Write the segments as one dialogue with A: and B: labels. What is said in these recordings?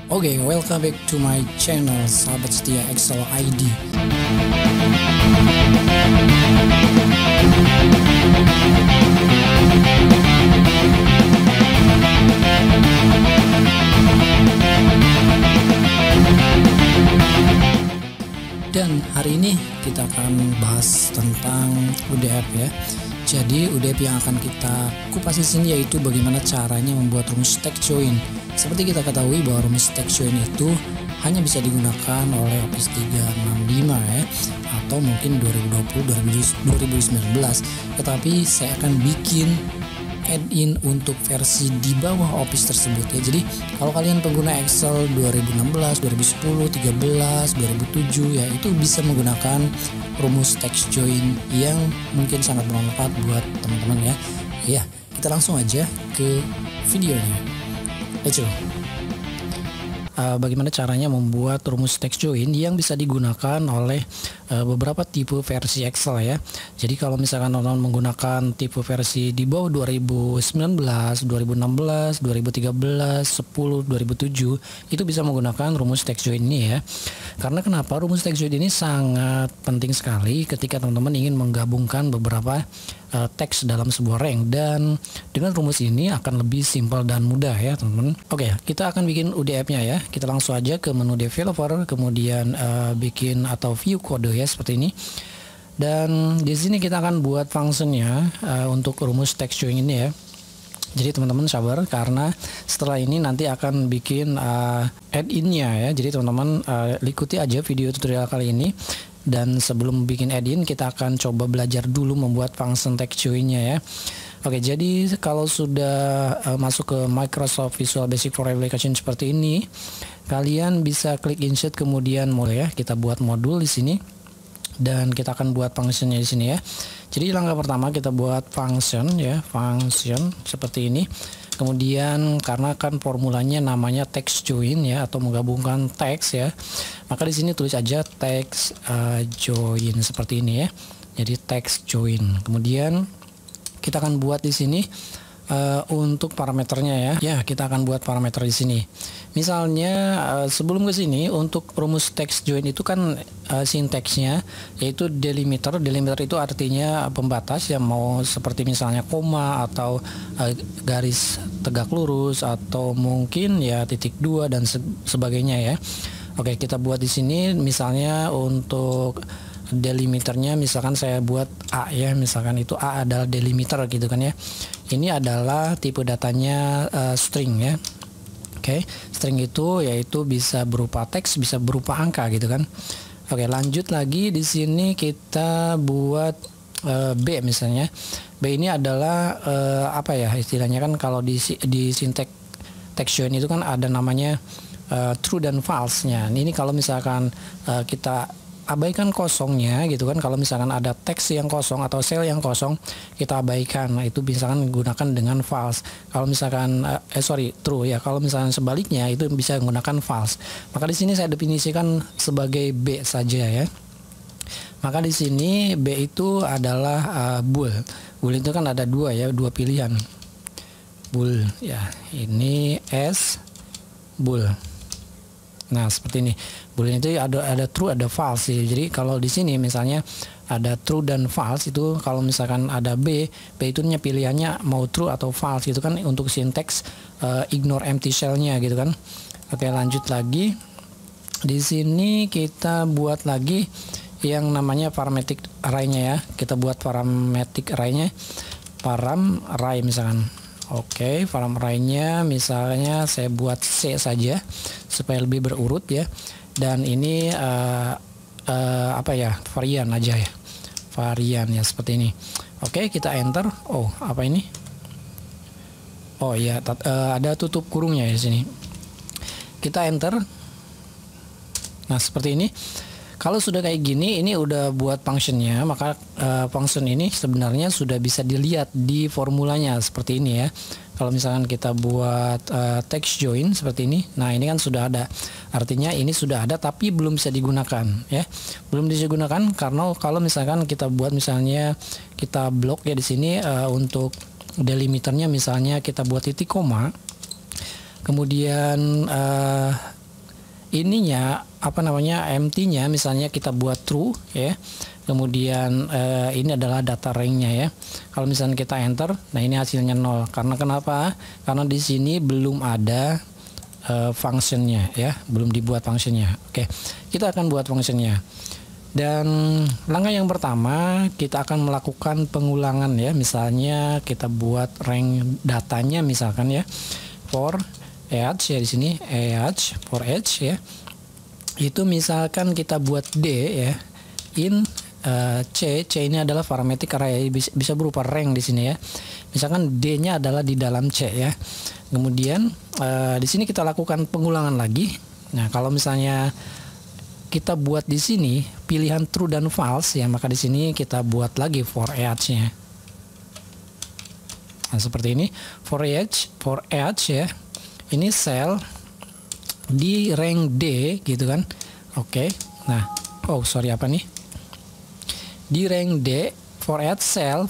A: Oke, welcome back to my channel, sahabat setia Excel ID. Dan hari ini kita akan bahas tentang UDF ya. Jadi UDF yang akan kita kupas di sini yaitu bagaimana caranya membuat rumus text join. Seperti kita ketahui bahwa rumus text join itu hanya bisa digunakan oleh Office 365 ya, atau mungkin 2020-2019. Tetapi saya akan bikin add-in untuk versi di bawah Office tersebut ya. Jadi kalau kalian pengguna Excel 2016, 2010, 13, 2007 ya, itu bisa menggunakan rumus text join yang mungkin sangat bermanfaat buat teman-teman ya. Ya, kita langsung aja ke videonya. Let's go. Bagaimana caranya membuat rumus text join yang bisa digunakan oleh beberapa tipe versi Excel ya. Jadi kalau misalkan teman-teman menggunakan tipe versi di bawah 2019, 2016, 2013, 10, 2007 itu bisa menggunakan rumus text join ini ya. Karena kenapa? Rumus text join ini sangat penting sekali ketika teman-teman ingin menggabungkan beberapa teks dalam sebuah rank, dan dengan rumus ini akan lebih simpel dan mudah ya teman-teman. Oke, kita akan bikin UDF-nya ya. Kita langsung aja ke menu developer, kemudian bikin atau view kode ya seperti ini. Dan di sini kita akan buat fungsinya untuk rumus text join ini ya. Jadi teman-teman sabar, karena setelah ini nanti akan bikin add-in-nya ya. Jadi teman-teman ikuti aja video tutorial kali ini. Dan sebelum bikin add-in, kita akan coba belajar dulu membuat function text join-nya ya. Oke, jadi kalau sudah masuk ke Microsoft Visual Basic for Application seperti ini, kalian bisa klik insert kemudian mulai ya. Kita buat modul di sini dan kita akan buat functionnya di sini ya. Jadi langkah pertama kita buat function ya, function seperti ini. Kemudian karena kan formulanya namanya text join ya, atau menggabungkan teks ya, maka di sini tulis aja text join seperti ini ya. Jadi text join. Kemudian kita akan buat di sini untuk parameternya ya. Ya, kita akan buat parameter di sini. Misalnya sebelum ke sini, untuk rumus text join itu kan sinteksnya yaitu delimiter. Delimiter itu artinya pembatas yang mau seperti misalnya koma atau garis tegak lurus atau mungkin ya titik dua dan sebagainya ya. Oke, kita buat di sini misalnya untuk delimiternya, misalkan saya buat A ya, misalkan itu A adalah delimiter gitu kan ya. Ini adalah tipe datanya string ya. Oke, string itu yaitu bisa berupa teks, bisa berupa angka gitu kan. Oke, lanjut lagi di sini kita buat B misalnya. B ini adalah apa ya istilahnya, kan kalau di syntax text join itu kan ada namanya true dan false-nya. Ini kalau misalkan kita abaikan kosongnya gitu kan, kalau misalkan ada teks yang kosong atau sel yang kosong kita abaikan, nah itu misalkan gunakan dengan false. Kalau misalkan true ya, kalau misalkan sebaliknya itu bisa menggunakan false. Maka di sini saya definisikan sebagai B saja ya. Maka di sini B itu adalah bool. Bool itu kan ada dua ya, dua pilihan. Bool ya, ini S bool. Nah seperti ini. Boolean itu ada true ada false sih. Jadi kalau di sini misalnya ada true dan false, itu kalau misalkan ada B itu pilihannya mau true atau false gitu kan, untuk sinteks ignore empty shell-nya gitu kan. Oke, lanjut lagi. Di sini kita buat lagi yang namanya parametric array-nya ya. Kita buat parametric array-nya, param array misalkan. Oke, param array-nya misalnya saya buat C saja supaya lebih berurut ya. Dan ini apa ya, varian aja ya, varian ya seperti ini. Oke, kita enter. Oh, apa ini? Oh ya, ada tutup kurungnya di sini. Kita enter. Nah seperti ini. Kalau sudah kayak gini, ini udah buat functionnya, maka function ini sebenarnya sudah bisa dilihat di formulanya seperti ini ya. Kalau misalkan kita buat text join seperti ini, nah ini kan sudah ada. Artinya ini sudah ada tapi belum bisa digunakan ya. Belum bisa digunakan karena kalau misalkan kita buat misalnya kita blok ya di sini untuk delimiternya, misalnya kita buat titik koma. Kemudian ininya apa namanya, empty-nya misalnya kita buat true ya. Kemudian ini adalah data range-nya ya. Kalau misalnya kita enter, nah ini hasilnya 0. Karena kenapa? Karena di sini belum ada functionnya ya, belum dibuat functionnya. Oke, kita akan buat functionnya. Dan langkah yang pertama kita akan melakukan pengulangan ya. Misalnya kita buat rank datanya misalkan ya, for each ya, di sini each for each ya. Itu misalkan kita buat D ya, in C ini adalah parametric array, bisa berupa rank di sini ya. Misalkan D-nya adalah di dalam C ya. Kemudian di sini kita lakukan pengulangan lagi. Nah, kalau misalnya kita buat di sini pilihan true dan false ya, maka di sini kita buat lagi for each-nya. Nah, seperti ini for each ya. Ini cell di rank D gitu kan. Oke. Nah, apa nih? Di rank D for each cell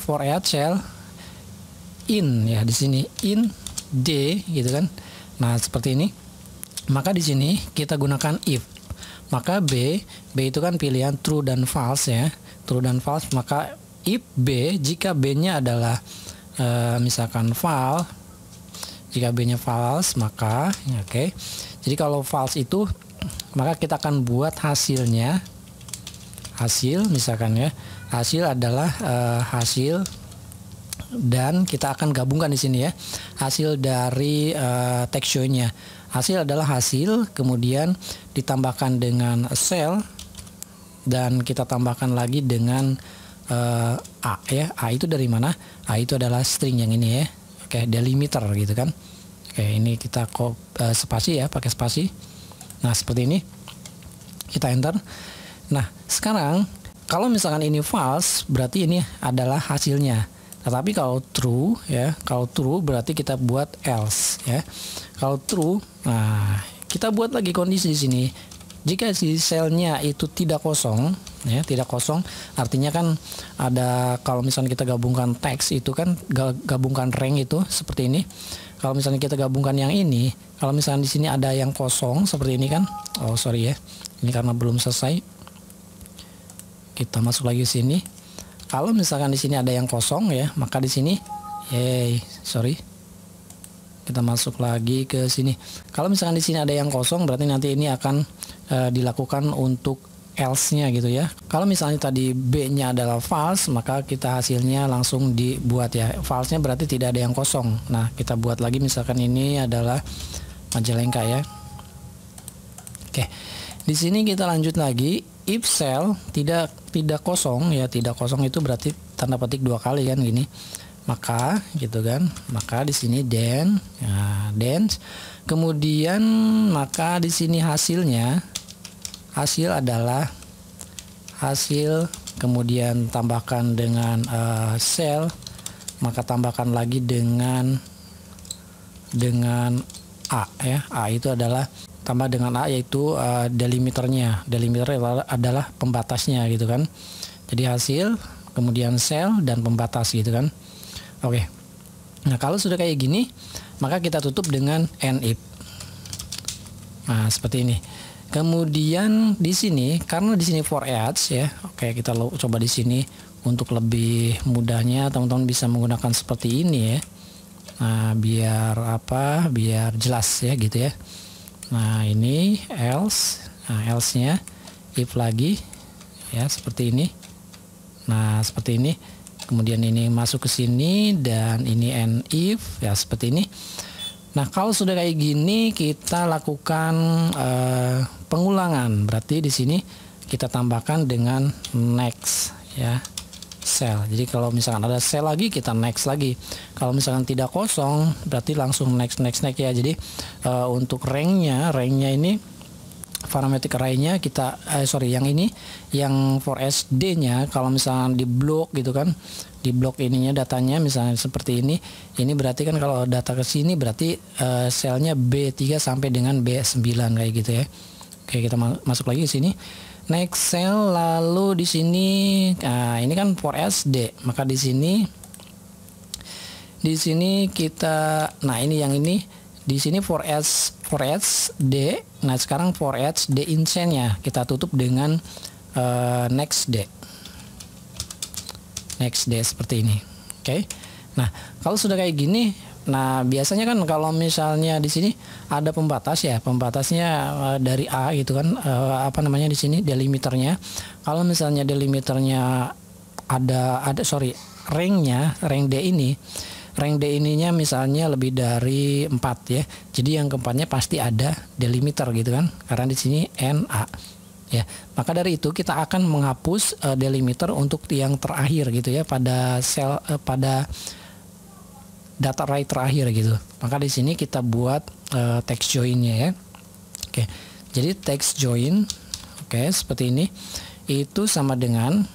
A: in ya, di sini in D gitu kan. Nah, seperti ini. Maka di sini kita gunakan if. Maka B itu kan pilihan true dan false ya, true dan false. Maka if B, jika B-nya adalah misalkan false, jika B-nya false maka oke. Jadi kalau false itu maka kita akan buat hasilnya, hasil misalkan ya, hasil adalah hasil, dan kita akan gabungkan di sini ya, hasil dari text show-nya. Hasil adalah hasil, kemudian ditambahkan dengan cell, dan kita tambahkan lagi dengan A ya. A itu dari mana? A itu adalah string yang ini ya. Oke, delimiter gitu kan. Oke, ini kita spasi ya, pakai spasi. Nah, seperti ini. Kita enter. Nah, sekarang kalau misalkan ini false, berarti ini adalah hasilnya. Tetapi kalau true ya, kalau true berarti kita buat else ya. Kalau true, nah kita buat lagi kondisi di sini. Jika si selnya itu tidak kosong ya, tidak kosong, artinya kan ada, kalau misalnya kita gabungkan teks itu kan gabungkan rank itu seperti ini. Kalau misalnya kita gabungkan yang ini, kalau misalnya di sini ada yang kosong seperti ini kan. Oh, sorry ya. Ini karena belum selesai. Kita masuk lagi ke sini. Kalau misalkan di sini ada yang kosong ya, maka di sini, kita masuk lagi ke sini. Kalau misalkan di sini ada yang kosong, berarti nanti ini akan dilakukan untuk else-nya gitu ya. Kalau misalnya tadi B-nya adalah false, maka kita hasilnya langsung dibuat ya. False-nya berarti tidak ada yang kosong. Nah, kita buat lagi misalkan ini adalah Majalengka ya. Oke. Di sini kita lanjut lagi. If cell tidak kosong ya, tidak kosong itu berarti tanda petik dua kali kan gini. Maka gitu kan. Maka di sini then, kemudian maka di sini hasilnya, hasil adalah hasil, kemudian tambahkan dengan cell, maka tambahkan lagi dengan A ya. A itu adalah tambah dengan A, yaitu delimiternya. Delimiter adalah pembatasnya gitu kan. Jadi hasil, kemudian cell, dan pembatas gitu kan. Oke. Nah, kalau sudah kayak gini, maka kita tutup dengan end if. Nah, seperti ini. Kemudian di sini, karena di sini for each ya. Oke, kita coba di sini untuk lebih mudahnya teman-teman bisa menggunakan seperti ini ya. Nah, biar jelas ya gitu ya. Nah, ini else. Nah, else-nya if lagi ya, seperti ini. Nah, seperti ini. Kemudian ini masuk ke sini, dan ini end if ya, seperti ini. Nah, kalau sudah kayak gini, kita lakukan pengulangan. Berarti di sini kita tambahkan dengan next ya, cell. Jadi kalau misalkan ada cell lagi, kita next lagi. Kalau misalkan tidak kosong, berarti langsung next ya. Jadi untuk ranknya ini parametric array-nya kita yang ini, yang for SD-nya kalau misalkan di blok gitu kan, di blok ininya datanya misalnya seperti ini berarti kan kalau data ke sini berarti selnya B3 sampai dengan B9 kayak gitu ya. Oke, kita masuk lagi ke sini. Next cell, lalu di sini, nah ini kan for SD, maka di sini kita, nah ini yang ini Di sini for each D. Nah, sekarang for each D in chain-nya kita tutup dengan next D. Next D seperti ini. Oke. Nah, kalau sudah kayak gini, nah biasanya kan kalau misalnya di sini ada pembatas ya, pembatasnya dari A gitu kan, apa namanya di sini delimiternya. Kalau misalnya delimiternya rank D ininya misalnya lebih dari 4 ya. Jadi yang keempatnya pasti ada delimiter gitu kan, karena di sini NA. Ya, maka dari itu kita akan menghapus delimiter untuk yang terakhir gitu ya, pada sel pada data array terakhir gitu. Maka di sini kita buat text join-nya ya. Oke. Jadi text join, oke, seperti ini. Itu sama dengan,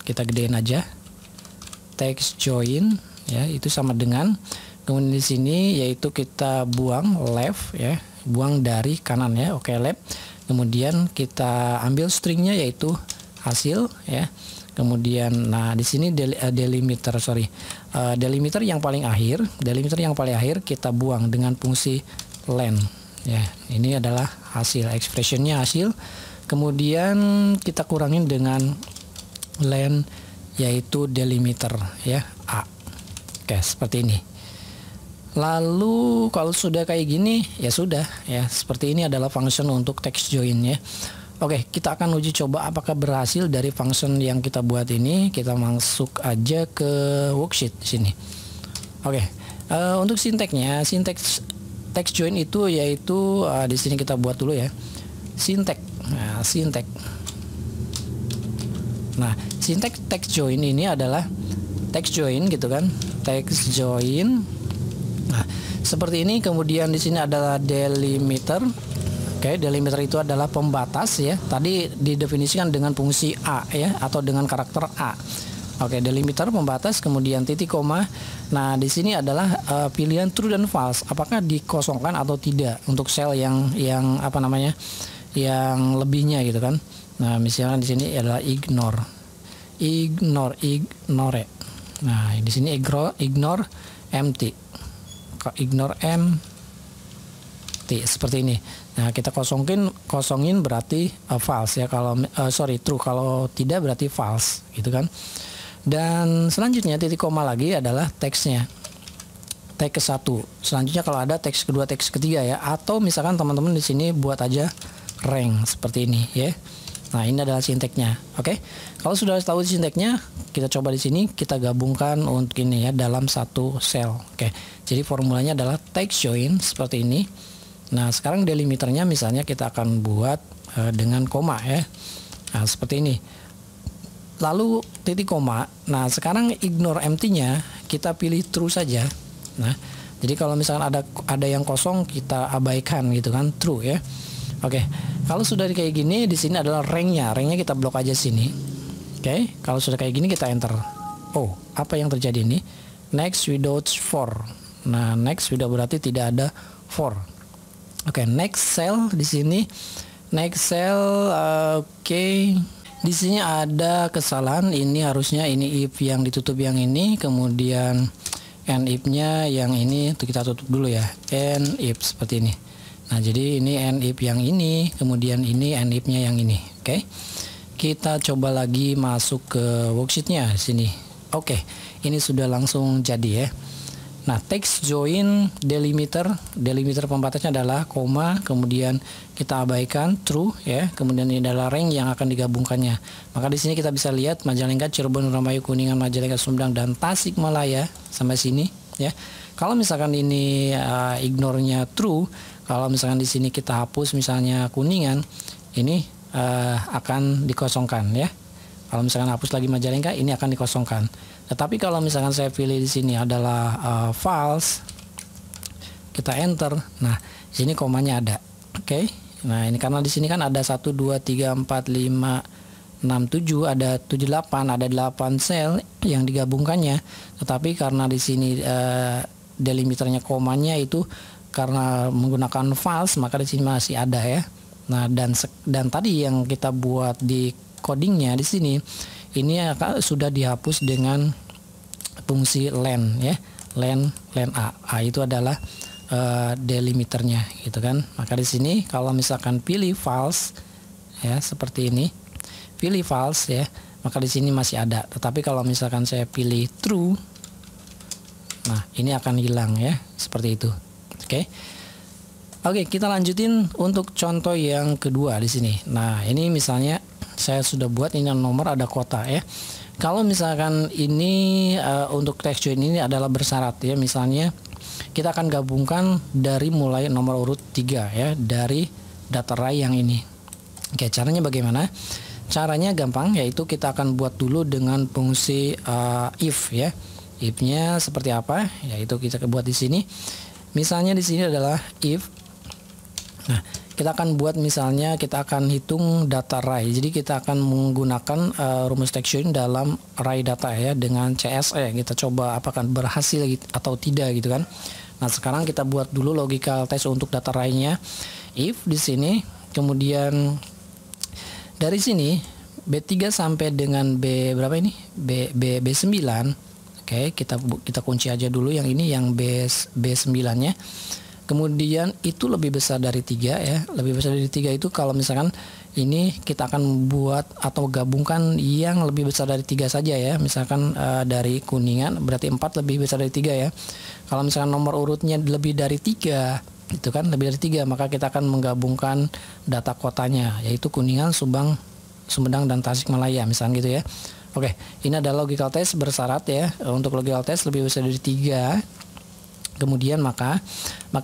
A: kita gedein aja, text join ya, itu sama dengan, kemudian di sini yaitu kita buang left ya, buang dari kanan ya. Oke, left. Kemudian kita ambil stringnya yaitu hasil ya. Kemudian nah di sini delimiter yang paling akhir kita buang dengan fungsi len ya. Ini adalah hasil, expressionnya hasil. Kemudian kita kurangin dengan len yaitu delimiter ya, A. Oke, seperti ini. Lalu kalau sudah kayak gini ya sudah ya, seperti ini adalah function untuk text join ya. Oke, kita akan uji coba apakah berhasil dari function yang kita buat ini. Kita masuk aja ke worksheet di sini. Oke, untuk sinteksnya, sinteks text join itu yaitu di sini kita buat dulu ya. Sinteks. Nah, sinteks. Nah, sinteks text join ini adalah text join gitu kan. Text join. Nah, seperti ini. Kemudian di sini adalah delimiter. Oke, delimiter itu adalah pembatas ya. Tadi didefinisikan dengan fungsi A ya, atau dengan karakter A. Oke, delimiter pembatas, kemudian titik koma. Nah, di sini adalah pilihan true dan false. Apakah dikosongkan atau tidak untuk sel yang apa namanya? Yang lebihnya gitu kan. Nah, misalnya di sini adalah ignore. Nah, di sini ignore empty. Ignore empty seperti ini. Nah, kita kosongin berarti false ya, kalau true, kalau tidak berarti false gitu kan. Dan selanjutnya titik koma lagi adalah teksnya, teks ke-1. Selanjutnya kalau ada teks kedua, teks ketiga ya, atau misalkan teman-teman di sini buat aja rank seperti ini ya. Nah, ini adalah sinteksnya. Oke. Kalau sudah tahu sinteksnya, kita coba di sini kita gabungkan untuk ini ya dalam satu sel. Oke. Jadi formulanya adalah text join seperti ini. Nah, sekarang delimiternya misalnya kita akan buat dengan koma ya. Nah, seperti ini. Lalu titik koma. Nah, sekarang ignore empty-nya kita pilih true saja. Nah, jadi kalau misalkan ada yang kosong kita abaikan gitu kan, true ya. Oke. Kalau sudah kayak gini, di sini adalah rank-nya. Rank-nya kita blok aja sini. Oke. Kalau sudah kayak gini kita enter. Oh, apa yang terjadi ini? Next without for. Nah, next sudah berarti tidak ada for. Oke, next cell di sini. Next cell, oke. Di sini ada kesalahan. Ini harusnya ini if yang ditutup yang ini, kemudian end if-nya yang ini itu kita tutup dulu ya. End if seperti ini. Nah, jadi ini end if yang ini, kemudian ini end if-nya yang ini. Oke. Kita coba lagi masuk ke worksheet-nya sini. Oke. Ini sudah langsung jadi ya. Nah, text join delimiter pembatasnya adalah koma, kemudian kita abaikan true ya, kemudian ini adalah rank yang akan digabungkannya. Maka di sini kita bisa lihat Majalengka, Cirebon, Indramayu, Kuningan, Majalengka, Sumedang, dan Tasikmalaya sampai sini ya. Kalau misalkan ini ignore-nya true, kalau misalkan di sini kita hapus misalnya Kuningan, ini akan dikosongkan ya. Kalau misalkan hapus lagi Majalengka, ini akan dikosongkan. Tetapi kalau misalkan saya pilih di sini adalah false, kita enter. Nah, di sini komanya ada. Oke. Nah, ini karena di sini kan ada 1 2 3 4 5 6 7, ada 7 8, ada 8 sel yang digabungkannya. Tetapi karena di sini delimiternya komanya itu karena menggunakan false, maka di sini masih ada ya. Nah, dan tadi yang kita buat di codingnya di sini ini sudah dihapus dengan fungsi len ya, len A. A itu adalah delimiternya gitu kan. Maka di sini kalau misalkan pilih false ya seperti ini, pilih false ya, maka di sini masih ada. Tetapi kalau misalkan saya pilih true, nah ini akan hilang ya, seperti itu. Oke, kita lanjutin untuk contoh yang kedua di sini. Nah, ini misalnya saya sudah buat ini nomor ada kota ya. Kalau misalkan ini untuk text join ini adalah bersyarat ya, misalnya kita akan gabungkan dari mulai nomor urut 3 ya, dari data array yang ini. Oke, caranya bagaimana? Caranya gampang, yaitu kita akan buat dulu dengan fungsi if ya. If-nya seperti apa? Yaitu kita buat di sini. Misalnya di sini adalah if. Nah, kita akan buat misalnya kita akan hitung data array. Jadi kita akan menggunakan rumus text join dalam array data ya dengan CSE. Kita coba apakah berhasil atau tidak gitu kan. Nah, sekarang kita buat dulu logical test untuk data array-nya. If di sini, kemudian dari sini B3 sampai dengan B berapa ini? B9. Oke, kita kunci aja dulu yang ini, yang B9-nya. Kemudian itu lebih besar dari 3 ya. Lebih besar dari 3 itu kalau misalkan ini kita akan buat atau gabungkan yang lebih besar dari 3 saja ya. Misalkan dari kuningan berarti 4 lebih besar dari 3 ya. Kalau misalkan nomor urutnya lebih dari 3, itu kan lebih dari 3, maka kita akan menggabungkan data kotanya, yaitu Kuningan, Subang, Sumedang, dan Tasikmalaya misalnya gitu ya. Oke, ini adalah logical test bersyarat ya. Untuk logical test lebih besar dari 3. Kemudian maka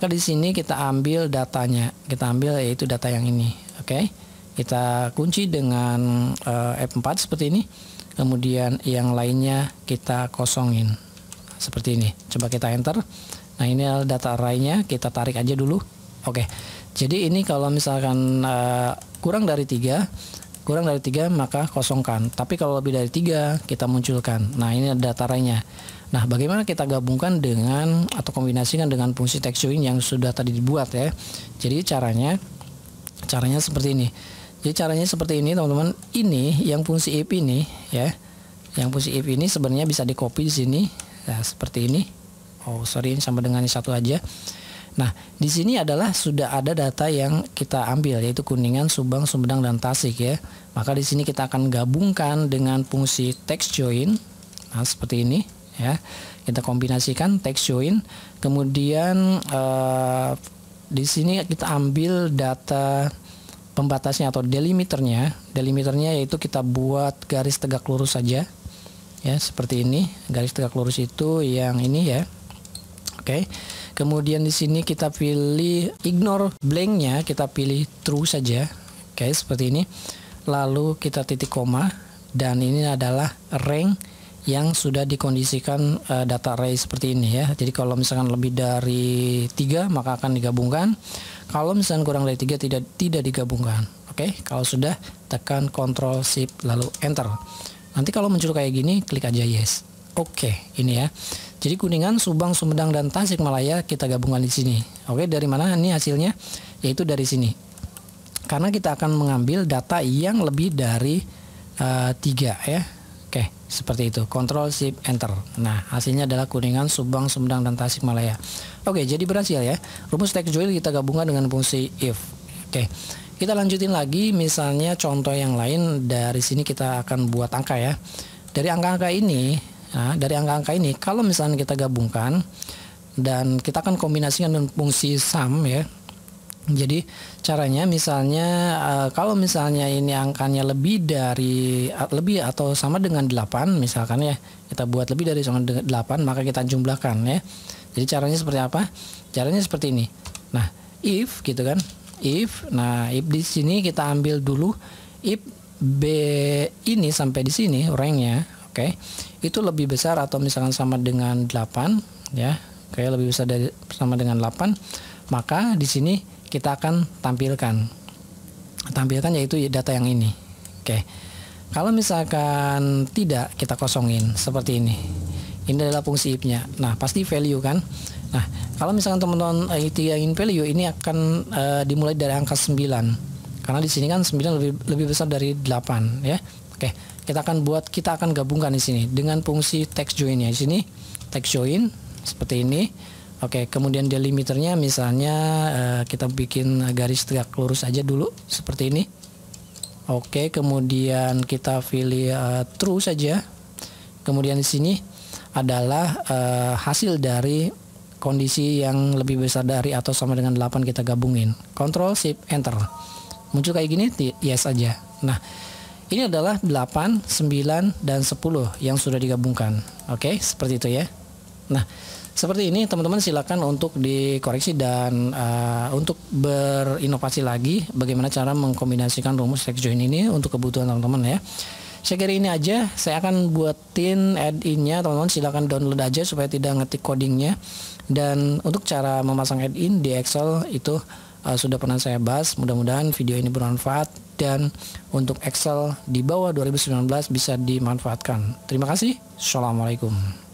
A: di sini kita ambil datanya, kita ambil yaitu data yang ini. Oke, kita kunci dengan F4 seperti ini. Kemudian yang lainnya kita kosongin seperti ini. Coba kita enter. Nah, ini adalah data array-nya, kita tarik aja dulu. Oke, jadi ini kalau misalkan kurang dari 3 maka kosongkan. Tapi kalau lebih dari 3 kita munculkan. Nah, ini data array-nya. Nah, bagaimana kita gabungkan dengan atau kombinasikan dengan fungsi text join yang sudah tadi dibuat ya. Jadi caranya seperti ini. Jadi caranya seperti ini teman-teman. Ini yang fungsi if ini ya. Yang fungsi if ini sebenarnya bisa di copy di sini. Nah, seperti ini. Oh, sorry, ini sama dengan satu aja. Nah, di sini adalah sudah ada data yang kita ambil, yaitu Kuningan, Subang, Sumedang, dan Tasik ya. Maka di sini kita akan gabungkan dengan fungsi text join. Nah, seperti ini ya. Kita kombinasikan text join. Kemudian di sini kita ambil data pembatasnya atau delimiternya. Delimiternya yaitu kita buat garis tegak lurus saja. Ya, seperti ini. Garis tegak lurus itu yang ini ya. Oke. Kemudian di sini kita pilih ignore blanknya, kita pilih true saja. Oke, seperti ini. Lalu kita titik koma, dan ini adalah rank yang sudah dikondisikan data array seperti ini ya. Jadi kalau misalkan lebih dari 3 maka akan digabungkan. Kalau misalkan kurang dari 3 tidak digabungkan. Oke, kalau sudah tekan Ctrl Shift lalu Enter. Nanti kalau muncul kayak gini klik aja yes. Oke, ini ya. Jadi Kuningan, Subang, Sumedang, dan Tasikmalaya kita gabungkan di sini. Oke, dari mana ini hasilnya? Yaitu dari sini. Karena kita akan mengambil data yang lebih dari 3 ya. Oke, seperti itu. Ctrl Shift Enter. Nah, hasilnya adalah Kuningan, Subang, Sumedang, dan Tasikmalaya. Oke, jadi berhasil ya. Rumus text join kita gabungkan dengan fungsi if. Oke. Kita lanjutin lagi, misalnya contoh yang lain. Dari sini kita akan buat angka ya. Dari angka-angka ini, kalau misalnya kita gabungkan dan kita akan kombinasikan dengan fungsi sum ya. Jadi caranya misalnya kalau misalnya ini angkanya lebih atau sama dengan 8 misalkan ya, kita buat lebih dari sama dengan 8 maka kita jumlahkan ya. Jadi caranya seperti apa? Caranya seperti ini. Nah, if gitu kan. If di sini kita ambil dulu if B ini sampai di sini ranknya, oke, itu lebih besar atau misalkan sama dengan 8 ya. Oke, lebih besar dari sama dengan 8, maka di sini kita akan tampilkan yaitu data yang ini. Oke. Kalau misalkan tidak, kita kosongin seperti ini. Ini adalah fungsi if-nya. Nah, pasti value kan. Nah, kalau misalkan teman-teman itu yang ingin value, ini akan dimulai dari angka 9. Karena di sini kan 9 lebih besar dari 8 ya. Oke, kita akan gabungkan di sini dengan fungsi text join-nya. Di sini text join seperti ini. Oke, kemudian delimiternya misalnya kita bikin garis tegak lurus aja dulu seperti ini. Oke, kemudian kita pilih true saja. Kemudian di sini adalah hasil dari kondisi yang lebih besar dari atau sama dengan 8 kita gabungin. Ctrl Shift Enter. Muncul kayak gini, yes aja. Nah, ini adalah 8, 9, dan 10 yang sudah digabungkan. Oke, seperti itu ya. Nah, seperti ini teman-teman, silakan untuk dikoreksi dan untuk berinovasi lagi bagaimana cara mengkombinasikan rumus text join ini untuk kebutuhan teman-teman ya. Saya kira ini aja, saya akan buatin add-in-nya, teman-teman silakan download aja supaya tidak ngetik codingnya. Dan untuk cara memasang add-in di Excel itu sudah pernah saya bahas. Mudah-mudahan video ini bermanfaat dan untuk Excel di bawah 2019 bisa dimanfaatkan. Terima kasih. Assalamualaikum.